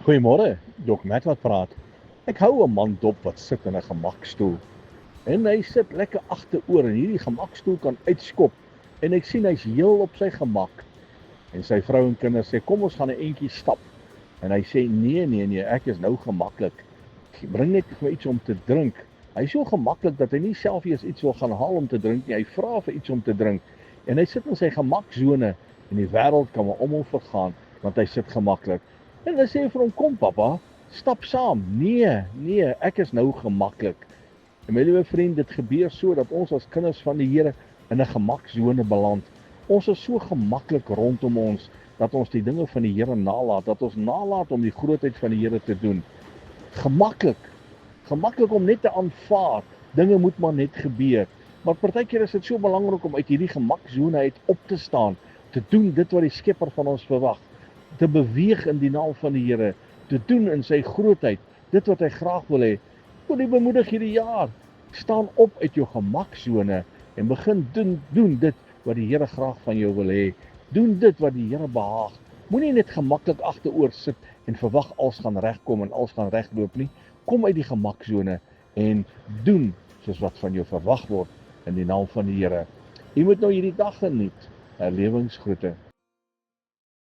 Goeiemôre, Dok Matt wat praat. Ek hou 'n man dop wat sit in 'n gemakstoel. En hy sit lekker agteroor en hierdie gemakstoel kan uitskop. En ek sien hy's heel op sy gemak. En sy vrou en kinders sê kom ons gaan 'n entjie stap. En hy sê nee, ek is nou gemaklik. Bring net vir my iets om te drink. Hy is so gemaklik dat hy nie self eers iets wil gaan haal om te drink nie. Hy vra vir iets om te drink. En hy sit in sy gemaksone en die wêreld kan maar om hom vergaan want hy sit gemaklik. En hulle sê vir hom kom pappa, stap saam. Nee, ek is nou gemaklik. En my liewe vriend, dit gebeur so dat ons as kinders van die Here in 'n gemaksone beland. Ons is so gemaklik rondom ons dat ons die dinge van die Here nalat, dat ons nalat om die grootheid van die Here te doen. Gemaklik om net te aanvaar. Dinge moet maar net gebeur. Maar partykeer is dit so belangrik om uit hierdie gemaksone uit op te staan, te doen dit wat die Skepper van ons verwag, te beweeg in die naam van die Here, te doen in sy grootheid, dit wat hy graag wil hê. Wil jy bemoedig hierdie jaar, staan op uit jou gemaksone en begin doen dit wat die Here graag van jou wil hê. Doen dit wat die Here behaag. Moenie net gemaklik agteroor sit en verwag alles gaan regkom en alles gaan regloop nie. Kom uit die gemaksone en doen soos wat van jou verwag word in die naam van die Here. Jy moet nou hierdie dag geniet. Herlewingsgroete.